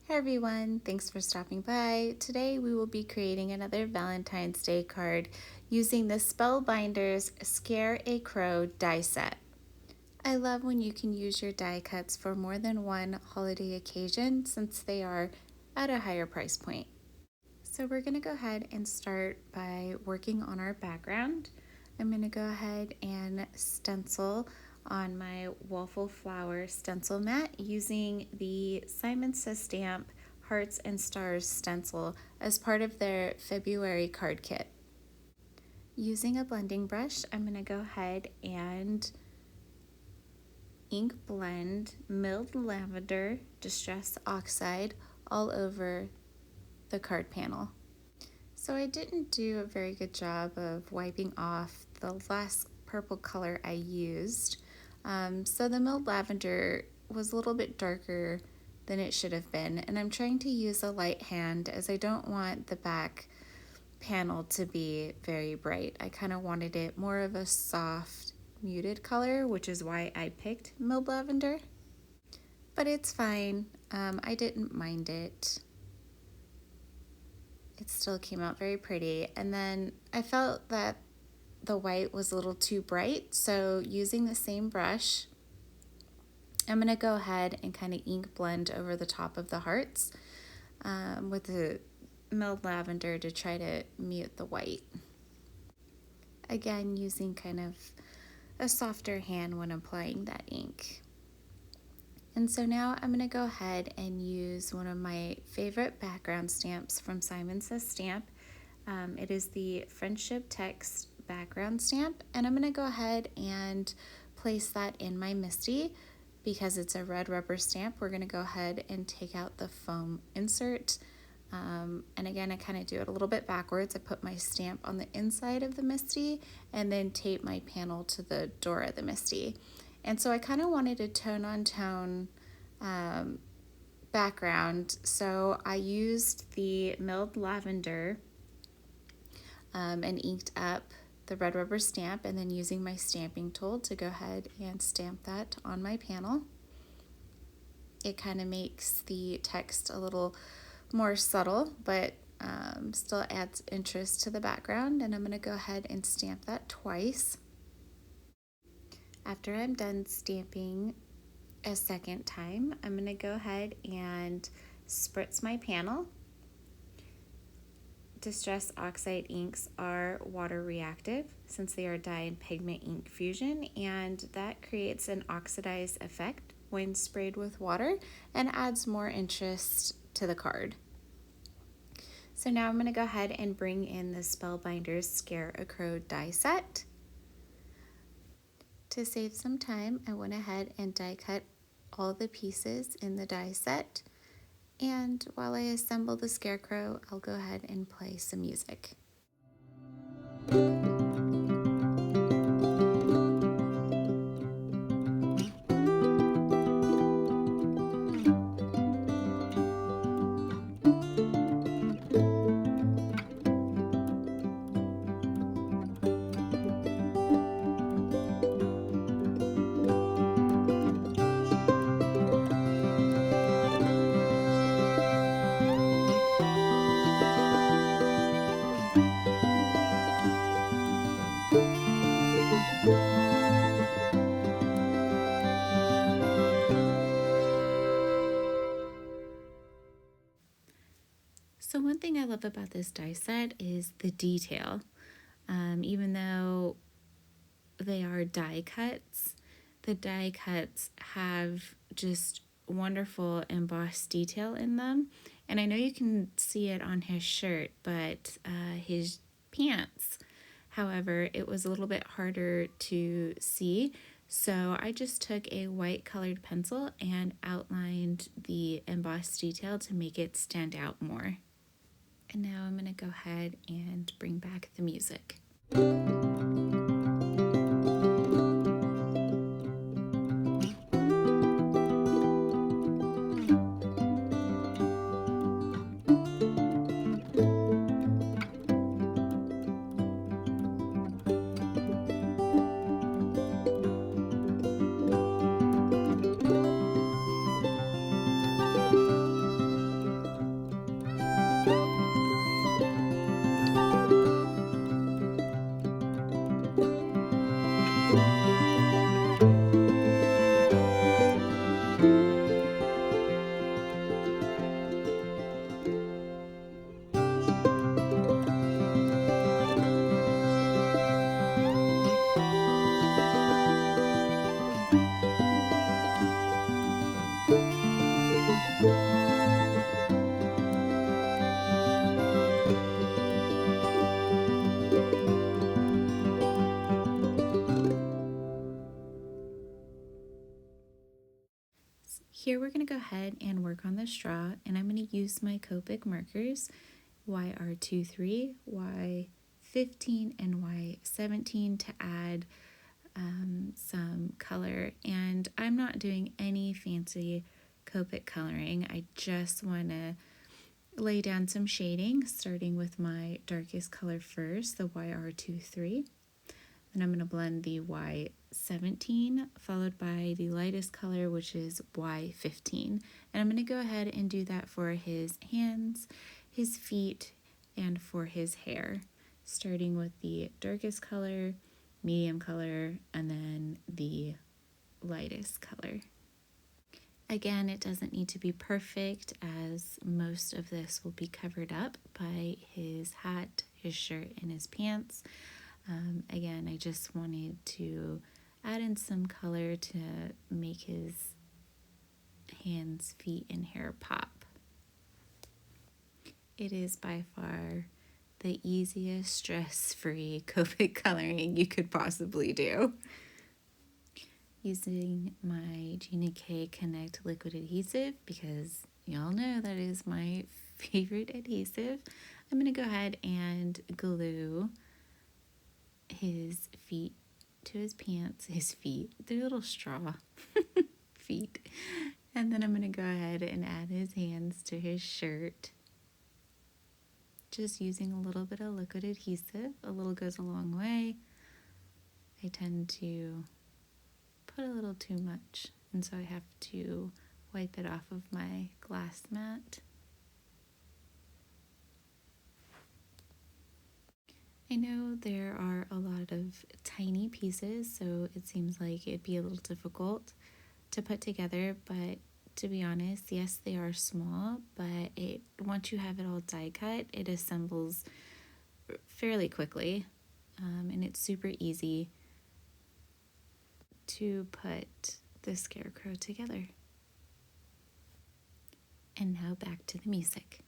Hey everyone, thanks for stopping by. Today we will be creating another Valentine's Day card using the Spellbinders Scare a Crow die set. I love when you can use your die cuts for more than one holiday occasion since they are at a higher price point. So we're going to go ahead and start by working on our background. I'm going to go ahead and stencil on my waffle flower stencil mat using the Simon Says Stamp Hearts and Stars stencil as part of their February card kit. Using a blending brush, I'm going to go ahead and ink blend milled lavender distress oxide all over the card panel. So I didn't do a very good job of wiping off the last purple color I used. So the milled lavender was a little bit darker than it should have been, and I'm trying to use a light hand as I don't want the back panel to be very bright. I kind of wanted it more of a soft, muted color, which is why I picked milled lavender. But it's fine. I didn't mind it. It still came out very pretty. And then I felt that the white was a little too bright, so using the same brush, I'm going to go ahead and kind of ink blend over the top of the hearts with the milled lavender to try to mute the white. Again, using kind of a softer hand when applying that ink. And so now I'm going to go ahead and use one of my favorite background stamps from Simon Says Stamp. It is the Friendship Text background stamp, and I'm going to go ahead and place that in my MISTI. Because it's a red rubber stamp, we're going to go ahead and take out the foam insert. And again, I kind of do it a little bit backwards. I put my stamp on the inside of the MISTI and then tape my panel to the door of the MISTI. And so I kind of wanted a tone-on-tone background, so I used the milled lavender and inked up the red rubber stamp, and then using my stamping tool to go ahead and stamp that on my panel. It kind of makes the text a little more subtle, but still adds interest to the background, and I'm going to go ahead and stamp that twice. After I'm done stamping a second time, I'm going to go ahead and spritz my panel. Distress oxide inks are water reactive since they are dye and pigment ink fusion, and that creates an oxidized effect when sprayed with water and adds more interest to the card. So now I'm going to go ahead and bring in the Spellbinders Scare a Crow die set. To save some time, I went ahead and die cut all the pieces in the die set. And while I assemble the scarecrow, I'll go ahead and play some music. So one thing I love about this die set is the detail. Even though they are die cuts, the die cuts have just wonderful embossed detail in them. And I know you can see it on his shirt, but his pants, however, it was a little bit harder to see. So I just took a white colored pencil and outlined the embossed detail to make it stand out more. And now I'm going to go ahead and bring back the music. Here we're going to go ahead and work on the straw, and I'm going to use my Copic markers YR23, Y15, and Y17 to add some color. And I'm not doing any fancy Copic coloring. I just want to lay down some shading, starting with my darkest color first, the YR23. Then I'm going to blend the Y17, followed by the lightest color, which is Y15. And I'm going to go ahead and do that for his hands, his feet, and for his hair, starting with the darkest color, medium color, and then the lightest color. Again, it doesn't need to be perfect, as most of this will be covered up by his hat, his shirt, and his pants. Again, I just wanted to add in some color to make his hands, feet, and hair pop. It is by far the easiest stress-free Copic coloring you could possibly do. Using my Gina K Connect liquid adhesive, because y'all know that is my favorite adhesive, I'm going to go ahead and glue his feet to his pants, his feet, the little straw feet. And then I'm going to go ahead and add his hands to his shirt. Just using a little bit of liquid adhesive. A little goes a long way. I tend to put a little too much, and so I have to wipe it off of my glass mat. I know there are a lot of tiny pieces, so it seems like it'd be a little difficult to put together, but to be honest, yes, they are small, but once you have it all die cut, it assembles fairly quickly, and it's super easy to put the scarecrow together. And now back to the music.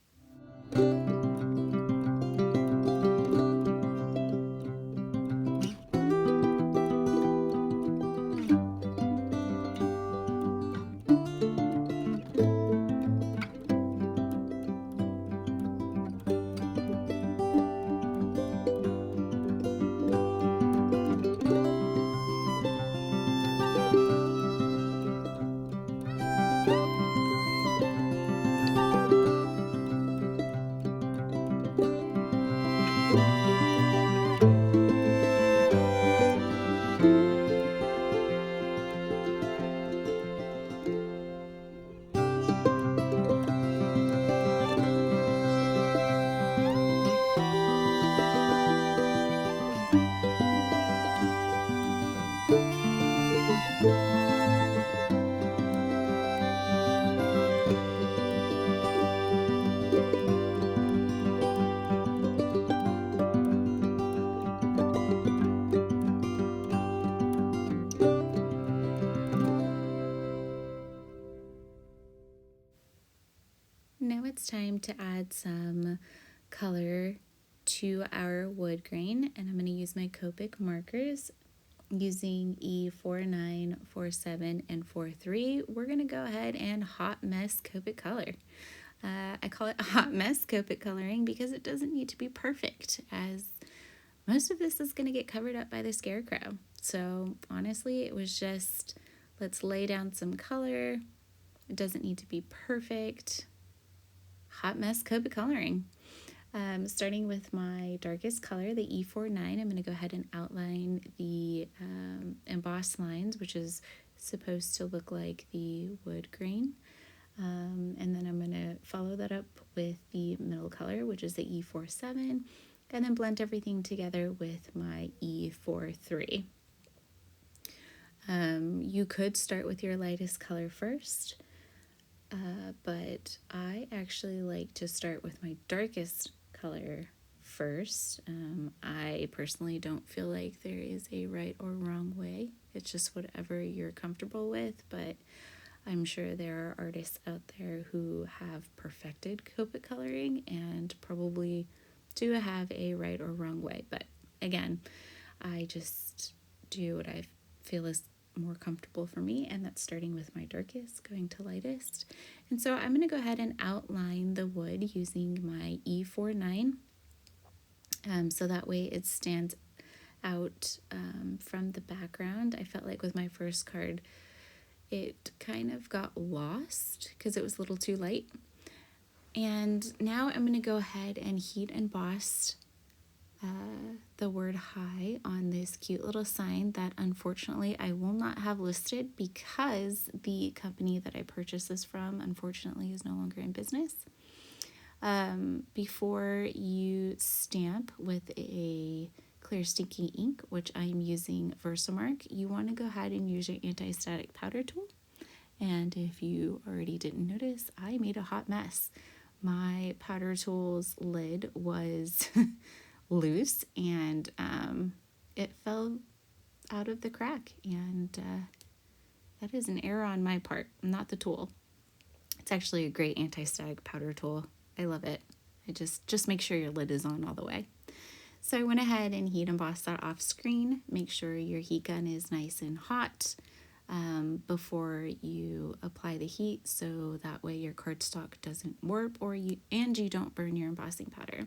Now it's time to add some color to our wood grain, and I'm going to use my Copic markers using E49, 47, and 43. We're going to go ahead and hot mess Copic color. I call it hot mess Copic coloring because it doesn't need to be perfect, as most of this is going to get covered up by the scarecrow. So honestly, it was just, let's lay down some color. It doesn't need to be perfect. Hot mess Copic coloring. Starting with my darkest color, the E49, I'm going to go ahead and outline the embossed lines, which is supposed to look like the wood grain. And then I'm going to follow that up with the middle color, which is the E47, and then blend everything together with my E43. You could start with your lightest color first, but I actually like to start with my darkest color first. I personally don't feel like there is a right or wrong way. It's just whatever you're comfortable with, but I'm sure there are artists out there who have perfected Copic coloring and probably do have a right or wrong way. But again, I just do what I feel is more comfortable for me, and that's starting with my darkest, going to lightest. And so I'm going to go ahead and outline the wood using my E49, so that way it stands out from the background. I felt like with my first card, it kind of got lost because it was a little too light. And now I'm going to go ahead and heat emboss the word hi on this cute little sign that unfortunately I will not have listed because the company that I purchased this from unfortunately is no longer in business. Before you stamp with a clear sticky ink, which I'm using Versamark, you want to go ahead and use your anti-static powder tool. And if you already didn't notice, I made a hot mess. My powder tool's lid was loose, and it fell out of the crack, and that is an error on my part, not the tool. It's actually a great anti-static powder tool. I love it. I just make sure your lid is on all the way. So I went ahead and heat embossed that off screen. Make sure your heat gun is nice and hot before you apply the heat, so that way your cardstock doesn't warp you don't burn your embossing powder.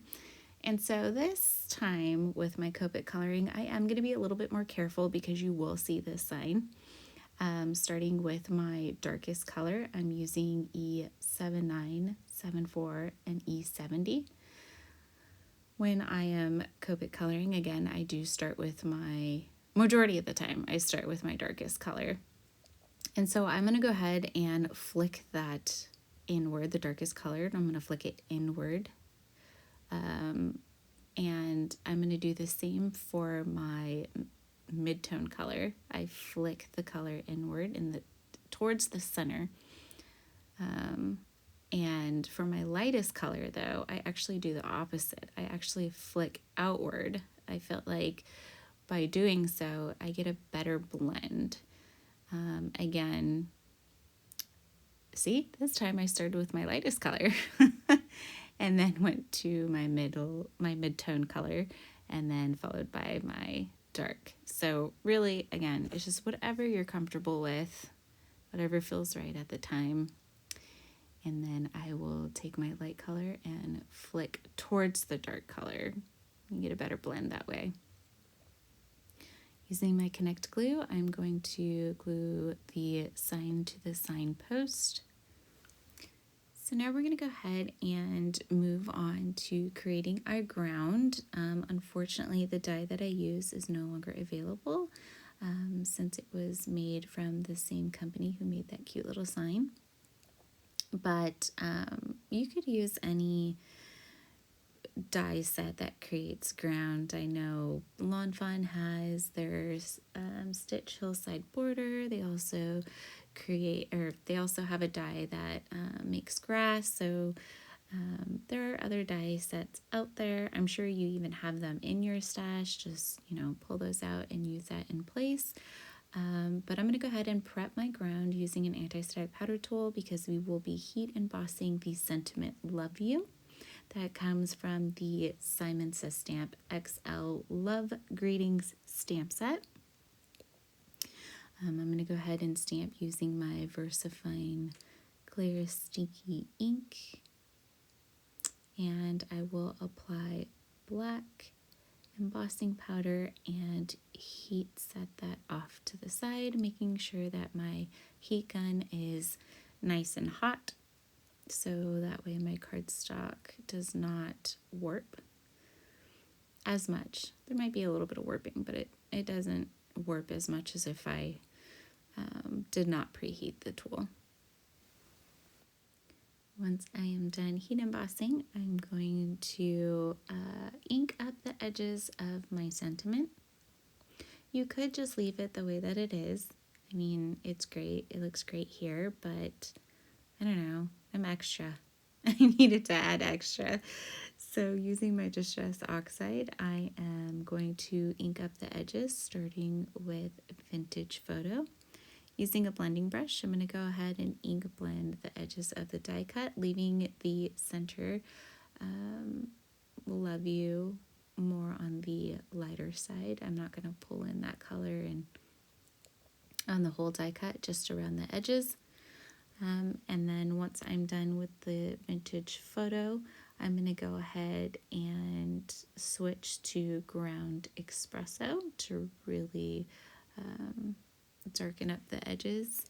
And so this time with my Copic coloring, I am going to be a little bit more careful because you will see this sign. Starting with my darkest color, I'm using E79, 74, and E70. When I am Copic coloring, again, I do start with majority of the time, I start with my darkest color. And so I'm going to go ahead and flick that inward, the darkest color, and I'm going to flick it inward. And I'm going to do the same for my mid-tone color. I flick the color inward towards the center. And for my lightest color, though, I actually do the opposite. I actually flick outward. I felt like by doing so, I get a better blend. Again, see, this time I started with my lightest color and then went to my mid-tone color and then followed by my dark. So really, again, it's just whatever you're comfortable with, whatever feels right at the time. And then I will take my light color and flick towards the dark color. You get a better blend that way. Using my Connect glue, I'm going to glue the sign to the sign post. So now we're going to go ahead and move on to creating our ground. Unfortunately, the die that I use is no longer available since it was made from the same company who made that cute little sign. But you could use any die set that creates ground. I know Lawn Fawn has their Stitch Hillside Border. They also have a die that makes grass. So there are other die sets out there. I'm sure you even have them in your stash. Just, pull those out and use that in place. But I'm going to go ahead and prep my ground using an anti-static powder tool because we will be heat embossing the sentiment Love You. That comes from the Simon Says Stamp XL Love Greetings stamp set. I'm going to go ahead and stamp using my VersaFine clear sticky ink. And I will apply black embossing powder and heat set that off to the side, making sure that my heat gun is nice and hot, so that way my cardstock does not warp as much. There might be a little bit of warping, but it doesn't warp as much as if I did not preheat the tool. Once I am done heat embossing, I'm going to ink up the edges of my sentiment. You could just leave it the way that it is. I mean, it's great. It looks great here, but I don't know. I'm extra. I needed to add extra. So using my Distress Oxide, I am going to ink up the edges, starting with Vintage Photo. Using a blending brush, I'm going to go ahead and ink blend the edges of the die cut, leaving the center Love You more on the lighter side. I'm not going to pull in that color and on the whole die cut, just around the edges. And then once I'm done with the vintage photo, I'm going to go ahead and switch to ground espresso to really darken up the edges,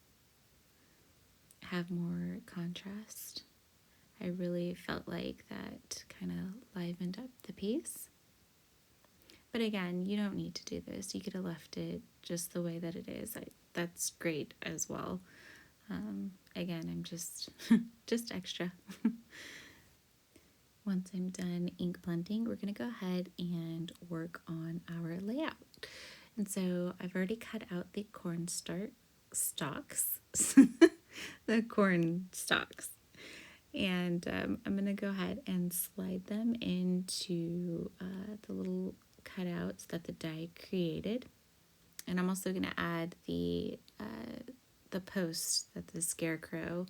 have more contrast. I really felt like that kind of livened up the piece. But again, you don't need to do this. You could have left it just the way that it is. That's great as well. Again, I'm just extra. Once I'm done ink blending, we're going to go ahead and work on our layout. And so I've already cut out the corn stalks, the corn stalks. And I'm going to go ahead and slide them into the little cutouts that the die created. And I'm also going to add the post that the scarecrow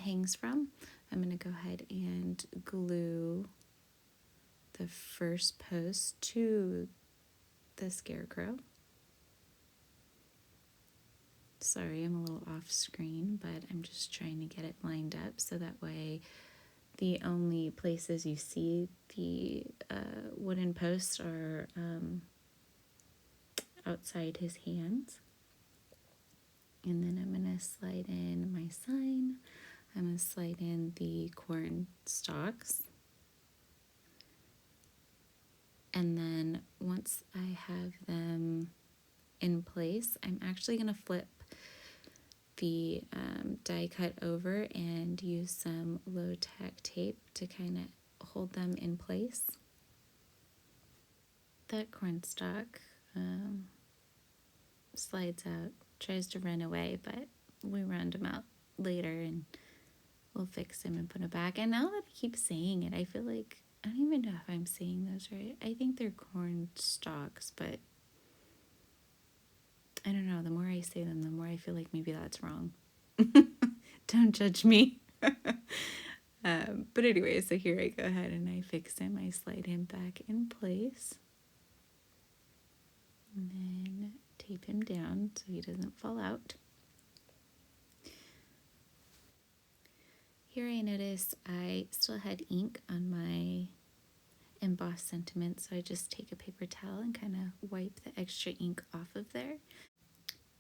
hangs from. I'm going to go ahead and glue the first post to the scarecrow. Sorry, I'm a little off screen, but I'm just trying to get it lined up so that way the only places you see the wooden posts are outside his hands. And then I'm going to slide in my sign. I'm going to slide in the corn stalks. And then once I have them in place, I'm actually going to flip the die cut over and use some low-tack tape to kind of hold them in place. That corn stalk slides out, tries to run away, but we round him out later and we'll fix him and put him back. And now that I keep saying it, I feel like, I don't even know if I'm saying those right. I think they're corn stalks, but I don't know. The more I say them, the more I feel like maybe that's wrong. Don't judge me. But anyway, so here I go ahead and I fix him. I slide him back in place. And then tape him down so he doesn't fall out. Here I notice I still had ink on my embossed sentiment, so I just take a paper towel and kind of wipe the extra ink off of there.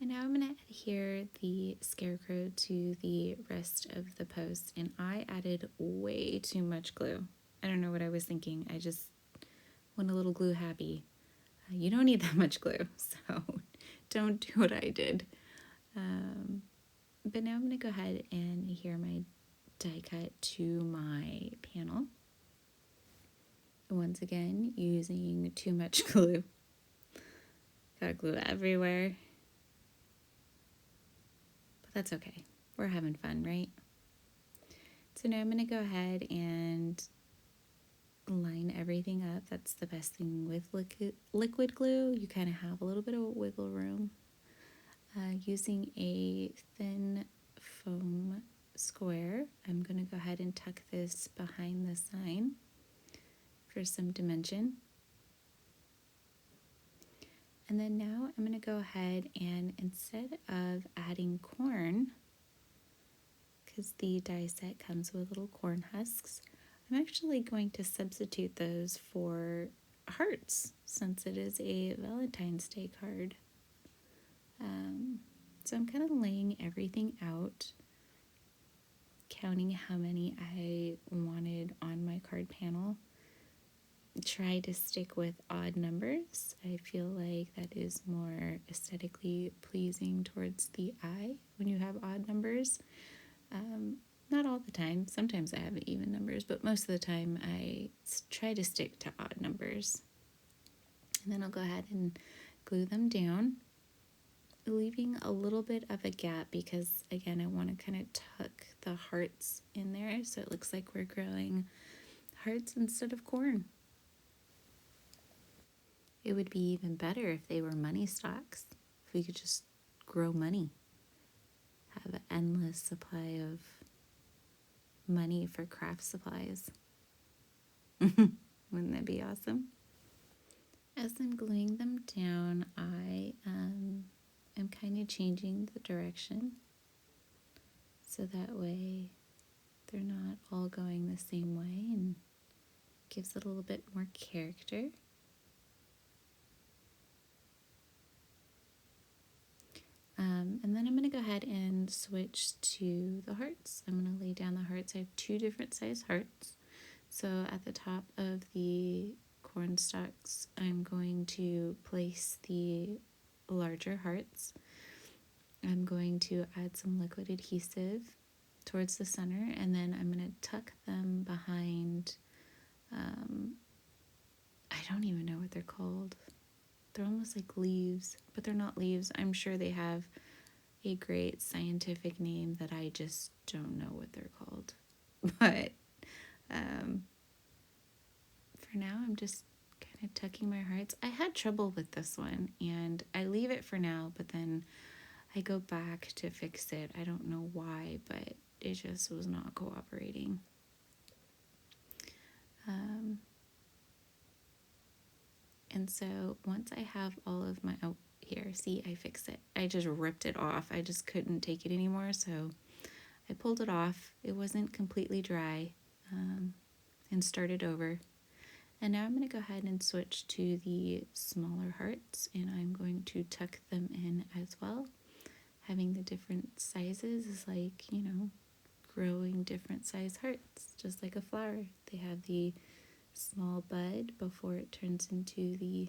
And now I'm going to adhere the scarecrow to the rest of the post, and I added way too much glue. I don't know what I was thinking. I just went a little glue happy. You don't need that much glue, so don't do what I did. But now I'm going to go ahead and adhere my die cut to my panel. Once again, using too much glue. Got glue everywhere. But that's okay. We're having fun, right? So now I'm going to go ahead and line everything up. That's the best thing with liquid glue. You kind of have a little bit of wiggle room. Using a thin foam square, I'm going to go ahead and tuck this behind the sign for some dimension. And then now I'm going to go ahead and instead of adding corn, because the die set comes with little corn husks, I'm actually going to substitute those for hearts since it is a Valentine's Day card. So I'm kind of laying everything out, counting how many I wanted on my card panel. Try to stick with odd numbers. I feel like that is more aesthetically pleasing towards the eye when you have odd numbers. Not all the time. Sometimes I have even numbers, but most of the time I try to stick to odd numbers. And then I'll go ahead and glue them down, leaving a little bit of a gap because, again, I want to kind of tuck the hearts in there so it looks like we're growing hearts instead of corn. It would be even better if they were money stalks, if we could just grow money, have an endless supply of money for craft supplies. Wouldn't that be awesome? As I'm gluing them down, I I'm kind of changing the direction so that way they're not all going the same way and gives it a little bit more character. And then I'm going to go ahead and switch to the hearts. I'm going to lay down the hearts. I have 2 different size hearts. So at the top of the corn stalks, I'm going to place the larger hearts. I'm going to add some liquid adhesive towards the center, and then I'm going to tuck them behind, I don't even know what they're called. They're almost like leaves, but they're not leaves. I'm sure they have a great scientific name that I just don't know what they're called. But for now, I'm just kind of tucking my hearts. I had trouble with this one, and I leave it for now, but then I go back to fix it. I don't know why, but it just was not cooperating. And so once I have all of my, oh, here, see, I fixed it. I just ripped it off. I just couldn't take it anymore, so I pulled it off. It wasn't completely dry, and started over. And now I'm going to go ahead and switch to the smaller hearts, and I'm going to tuck them in as well. Having the different sizes is like, growing different size hearts, just like a flower. They have the small bud before it turns into the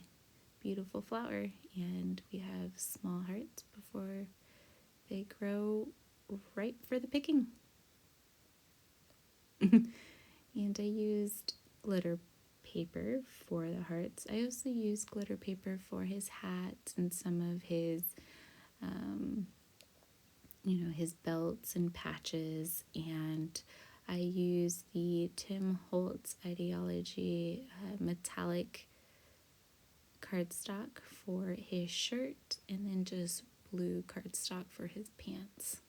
beautiful flower, and we have small hearts before they grow ripe for the picking. And I used glitter paper for the hearts. I also used glitter paper for his hat and some of his his belts and patches, and I used the Tim Holtz Ideology metallic cardstock for his shirt, and then just blue cardstock for his pants.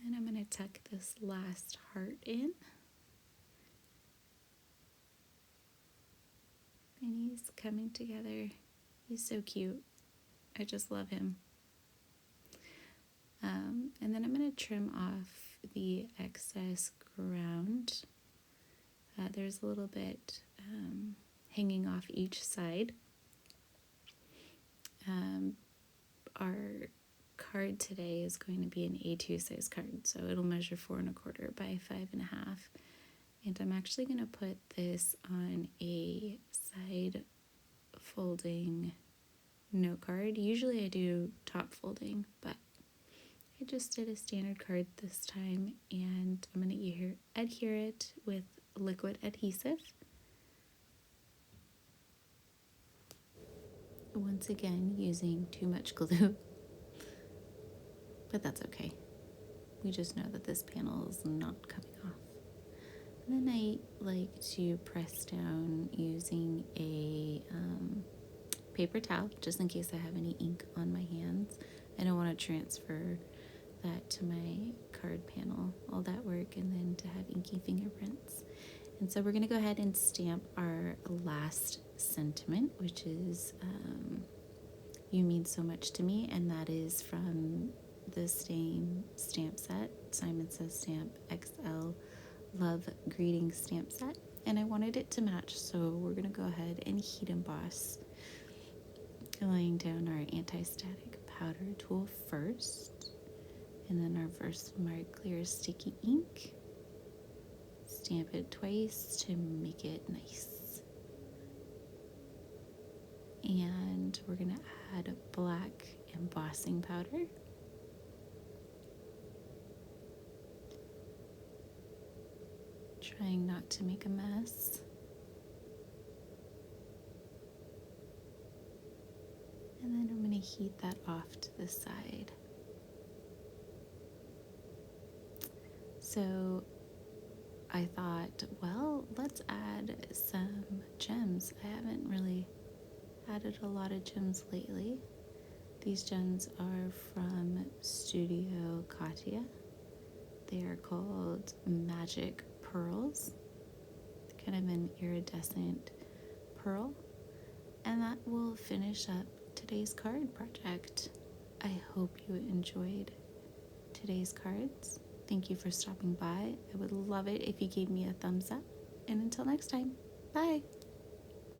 And I'm going to tuck this last heart in. And he's coming together. He's so cute. I just love him. And then I'm going to trim off the excess ground. There's a little bit hanging off each side. Our card today is going to be an A2 size card, so it'll measure 4 1/4 by 5 1/2. And I'm actually going to put this on a side folding note card. Usually I do top folding, but I just did a standard card this time, and I'm going to adhere it with liquid adhesive. Once again, using too much glue, but that's okay. We just know that this panel is not coming off. And then I like to press down using a paper towel, just in case I have any ink on my hands. I don't want to transfer that to my card panel, all that work, and then to have inky fingerprints. And so we're going to go ahead and stamp our last sentiment, which is "You mean so much to me," and that is from the same stamp set, Simon Says Stamp XL Love Greeting stamp set. And I wanted it to match, so we're going to go ahead and heat emboss, laying down our anti-static powder tool first, and then our Versamark clear sticky ink. Stamp it twice to make it nice. And we're going to add black embossing powder. Trying not to make a mess. And then I'm going to heat that off to the side. So I thought, well, let's add some gems. I haven't really added a lot of gems lately. These gems are from Studio Katia. They are called Magic Pearls. Kind of an iridescent pearl. And that will finish up today's card project. I hope you enjoyed today's cards. Thank you for stopping by. I would love it if you gave me a thumbs up. And until next time, bye.